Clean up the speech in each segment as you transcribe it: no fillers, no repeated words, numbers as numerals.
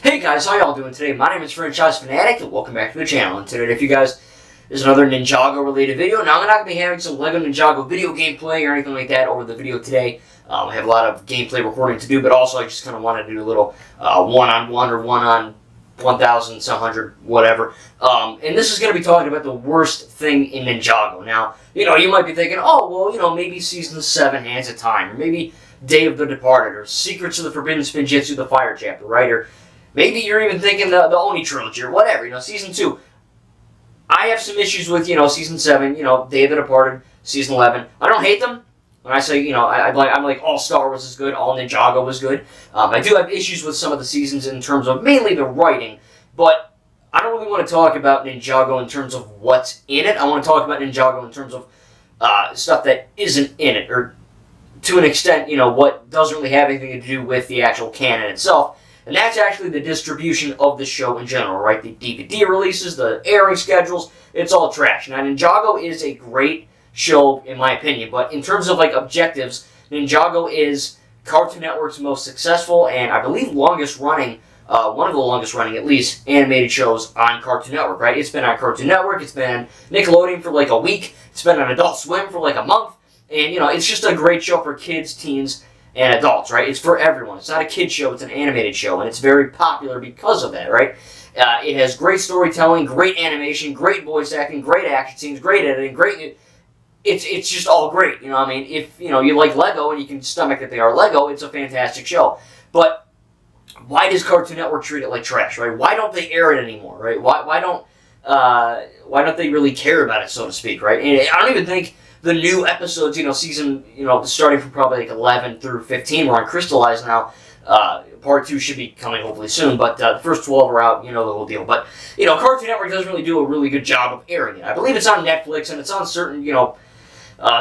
Hey guys, how y'all doing today? My name is Franchise Fanatic, and welcome back to the channel. And today, if you guys, is another Ninjago related video. Now, I'm not going to be having some LEGO Ninjago video gameplay or anything like that over the video today. I have a lot of gameplay recording to do, but also I just kind of wanted to do a little one-on-one or one-on 1,000, some hundred, whatever. And this is going to be talking about the worst thing in Ninjago. Now, you might be thinking, oh, well, maybe Season 7 Hands of Time, or maybe Day of the Departed, or Secrets of the Forbidden Spinjitzu, the Fire Chapter, right? Or maybe you're even thinking the Oni Trilogy, or whatever, Season 2. I have some issues with, Season 7, Day of the Departed, Season 11. I don't hate them. When I say, I'm like, all Star Wars is good, all Ninjago was good. I do have issues with some of the seasons in terms of mainly the writing, but I don't really want to talk about Ninjago in terms of what's in it. I want to talk about Ninjago in terms of stuff that isn't in it, or to an extent, what doesn't really have anything to do with the actual canon itself. And that's actually the distribution of the show in general, right? The DVD releases, the airing schedules, it's all trash. Now, Ninjago is a great show, in my opinion, but in terms of, objectives, Ninjago is Cartoon Network's most successful and, I believe, longest running, one of the longest running, at least, animated shows on Cartoon Network, right? It's been on Cartoon Network, it's been on Nickelodeon for, a week, it's been on Adult Swim for, a month, and, it's just a great show for kids, teens, and adults, right? It's for everyone. It's not a kid show, it's an animated show, and it's very popular because of that, right? It has great storytelling, great animation, great voice acting, great action scenes, great editing, great... It's just all great, If, you like Lego and you can stomach that they are Lego, it's a fantastic show. But why does Cartoon Network treat it like trash, right? Why don't they air it anymore, right? Why don't they really care about it, so to speak, right? And I don't even think the new episodes, season, starting from probably 11 through 15, we're on Crystallized now. Part 2 should be coming hopefully soon, but the first 12 are out, the whole deal. But, Cartoon Network doesn't really do a really good job of airing it. I believe it's on Netflix, and it's on certain,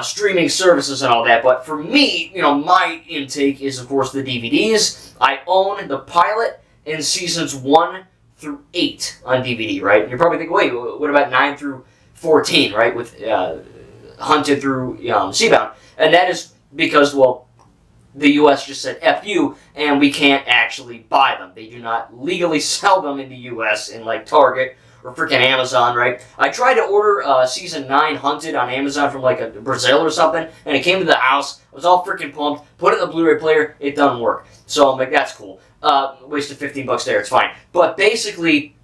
streaming services and all that. But for me, my intake is, of course, the DVDs. I own the pilot and seasons 1 through 8 on DVD, right? And you're probably thinking, wait, what about 9 through 14, right? With Hunted through Seabound. And that is because, well, the U.S. just said F you, and we can't actually buy them. They do not legally sell them in the U.S. in, Target or freaking Amazon, right? I tried to order Season 9 Hunted on Amazon from, a Brazil or something, and it came to the house. I was all freaking pumped. Put it in the Blu-ray player. It doesn't work. So I'm like, that's cool. Wasted $15 there. It's fine. But basically,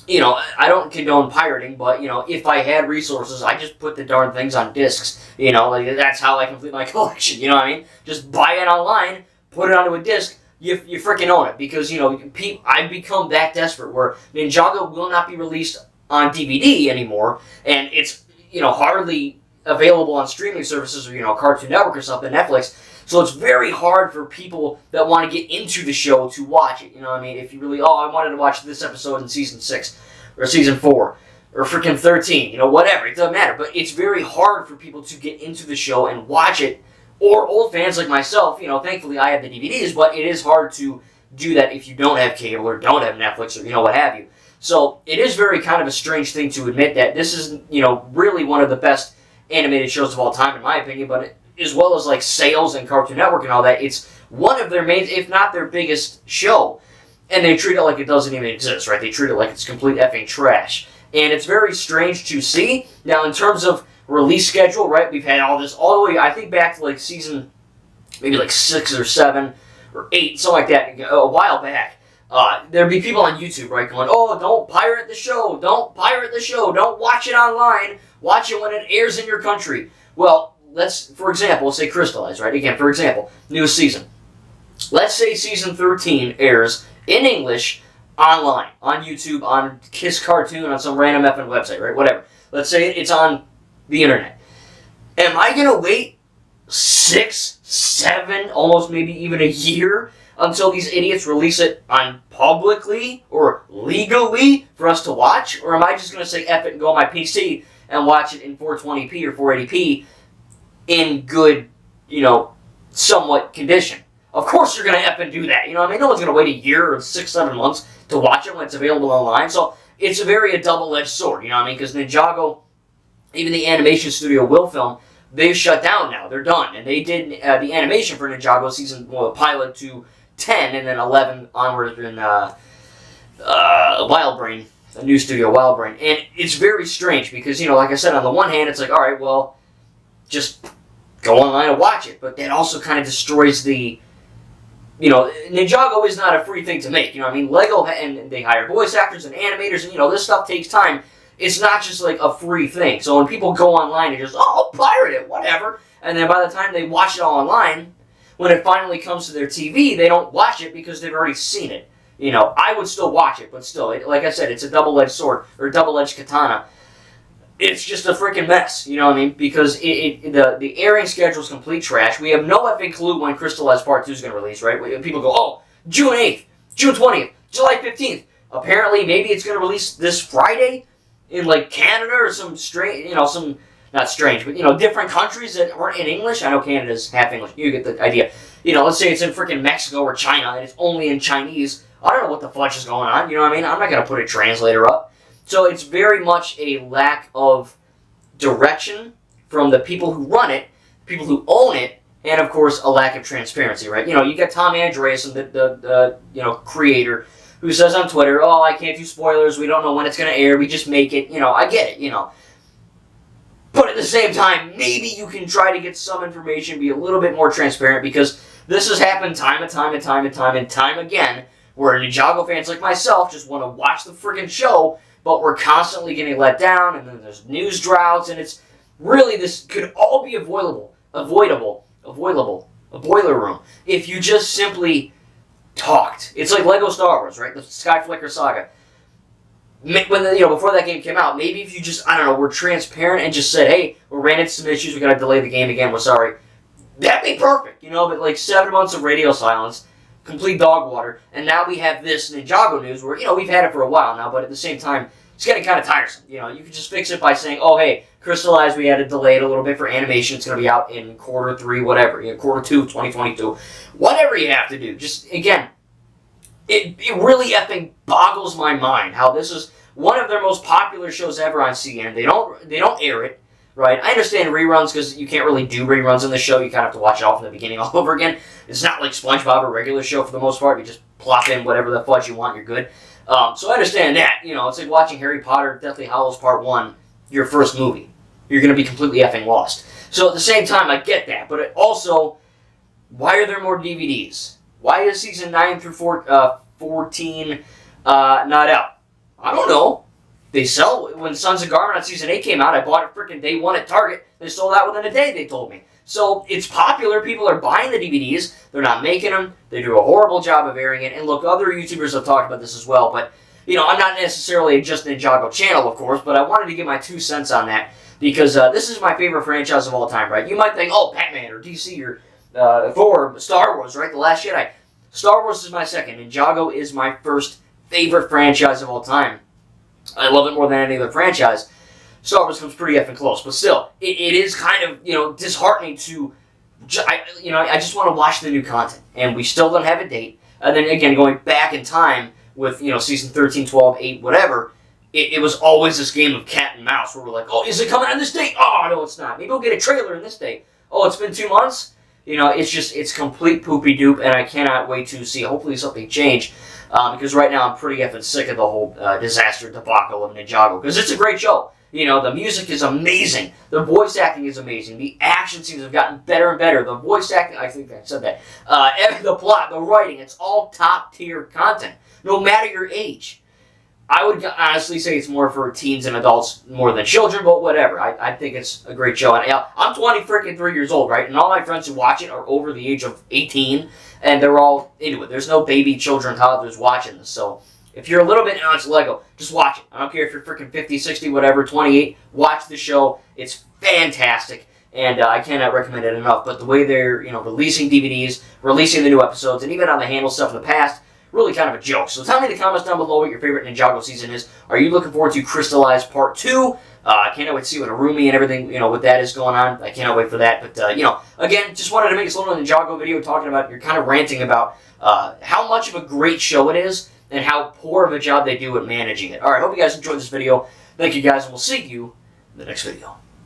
I don't condone pirating, but, if I had resources, I just put the darn things on discs, that's how I complete my collection, what I mean? Just buy it online, put it onto a disc, you freaking own it, because, I've become that desperate where Ninjago will not be released on DVD anymore, and it's, hardly available on streaming services or, Cartoon Network or something, Netflix. So it's very hard for people that want to get into the show to watch it. If you really, I wanted to watch this episode in Season 6, or Season 4, or freaking 13, whatever. It doesn't matter. But it's very hard for people to get into the show and watch it. Or old fans like myself, thankfully I have the DVDs, but it is hard to do that if you don't have cable or don't have Netflix or, what have you. So it is very kind of a strange thing to admit that this is, really one of the best animated shows of all time, in my opinion, but as well as sales and Cartoon Network and all that, it's one of their main, if not their biggest show. And they treat it like it doesn't even exist, right? They treat it like it's complete effing trash. And it's very strange to see. Now, in terms of release schedule, right, we've had all this all the way, I think back to season, maybe 6 or 7 or 8, something like that, a while back. There'd be people on YouTube, right, going, oh, don't pirate the show, don't pirate the show, don't watch it online, watch it when it airs in your country. Well, let's, for example, say Crystallized, right? Again, for example, newest season. Let's say Season 13 airs in English online, on YouTube, on Kiss Cartoon, on some random effing website, right? Whatever. Let's say it's on the internet. Am I going to wait 6, 7, almost maybe even a year until these idiots release it on publicly or legally for us to watch? Or am I just going to say F it and go on my PC and watch it in 420p or 480p in good, somewhat condition? Of course you're going to effing do that. No one's going to wait a year or 6, 7 months to watch it when it's available online. So it's a double-edged sword, Because Ninjago, even the animation studio Will Film, they've shut down now. They're done. And they did the animation for Ninjago season, pilot to 10, and then 11 onward in Wild Brain, a new studio, Wild Brain. And it's very strange because, like I said, on the one hand, it's like, all right, well, just go online and watch it. But that also kind of destroys the, Ninjago is not a free thing to make. Lego, and they hire voice actors and animators, and, this stuff takes time. It's not just like a free thing. So when people go online and just, I'll pirate it, whatever. And then by the time they watch it all online, when it finally comes to their TV, they don't watch it because they've already seen it. I would still watch it, but still, like I said, it's a double-edged sword, or a double-edged katana. It's just a freaking mess, because the airing schedule is complete trash. We have no effing clue when Crystallized Part 2 is going to release, right? People go, June 8th, June 20th, July 15th. Apparently, maybe it's going to release this Friday in, like, Canada or some strange, not strange, but, different countries that aren't in English. I know Canada's half English. You get the idea. Let's say it's in freaking Mexico or China, and it's only in Chinese. I don't know what the fudge is going on, I'm not going to put a translator up. So it's very much a lack of direction from the people who run it, people who own it, and of course a lack of transparency, right? You got Tom Andreasen, the creator, who says on Twitter, I can't do spoilers, we don't know when it's going to air, we just make it, I get it, But at the same time, maybe you can try to get some information, be a little bit more transparent, because this has happened time and time again, where Ninjago fans like myself just want to watch the friggin' show, but we're constantly getting let down, and then there's news droughts, and it's really, this could all be avoidable, a boiler room, if you just simply talked. It's like Lego Star Wars, right? The Skyflicker Saga. When before that game came out, maybe if you just, were transparent and just said, hey, we ran into some issues, we gotta delay the game again, we're sorry. That'd be perfect, but like 7 months of radio silence, complete dog water, and now we have this Ninjago news where, we've had it for a while now, but at the same time, it's getting kind of tiresome. You can just fix it by saying, oh, hey, Crystallized, we had to delay it a little bit for animation, it's going to be out in quarter 3, whatever, quarter 2, 2022, whatever you have to do. Just, again, it really effing boggles my mind how this is one of their most popular shows ever on CN. They don't air it. Right, I understand reruns because you can't really do reruns in the show. You kind of have to watch it all from the beginning all over again. It's not like SpongeBob, a regular show for the most part. You just plop in whatever the fudge you want, you're good. So I understand that. It's like watching Harry Potter, Deathly Hallows Part 1, your first movie. You're going to be completely effing lost. So at the same time, I get that. But also, why are there more DVDs? Why is Season 9 through 14 not out? I don't know. They sell, when Sons of Garmin on Season 8 came out, I bought it freaking day 1 at Target. They sold out within a day, they told me. So it's popular. People are buying the DVDs. They're not making them. They do a horrible job of airing it. And look, other YouTubers have talked about this as well. But, I'm not necessarily just Ninjago channel, of course, but I wanted to give my 2 cents on that. Because this is my favorite franchise of all time, right? You might think, Batman or DC or Thor, Star Wars, right? The Last Jedi. Star Wars is my second. Ninjago is my first favorite franchise of all time. I love it more than any other franchise. Star Wars comes pretty effing close, but still, it is kind of, disheartening to, I just want to watch the new content, and we still don't have a date. And then again, going back in time with, season 13, 12, 8, whatever, it was always this game of cat and mouse where we're like, is it coming on this date? Oh, no, it's not. Maybe we'll get a trailer in this date. Oh, it's been 2 months? It's complete poopy doop, and I cannot wait to see, hopefully something change. Because right now I'm pretty effing sick of the whole disaster debacle of Ninjago. Because it's a great show. The music is amazing. The voice acting is amazing. The action scenes have gotten better and better. The voice acting, I think I said that. The plot, the writing, it's all top tier content. No matter your age. I would honestly say it's more for teens and adults more than children, but whatever. I think it's a great show. And I'm 23 years old, right? And all my friends who watch it are over the age of 18. And they're all into it. There's no baby, children, toddlers watching this. So if you're a little bit into Lego, just watch it. I don't care if you're freaking 50, 60, whatever, 28. Watch the show. It's fantastic. And I cannot recommend it enough. But the way they're, releasing DVDs, releasing the new episodes, and even on the handle stuff in the past, really kind of a joke. So tell me in the comments down below what your favorite Ninjago season is. Are you looking forward to Crystallized Part 2? I can't wait to see what Arumi and everything, what that is going on. I cannot wait for that. But, again, just wanted to make this little Ninjago video talking about, you're kind of ranting about how much of a great show it is and how poor of a job they do at managing it. All right, hope you guys enjoyed this video. Thank you guys, and we'll see you in the next video.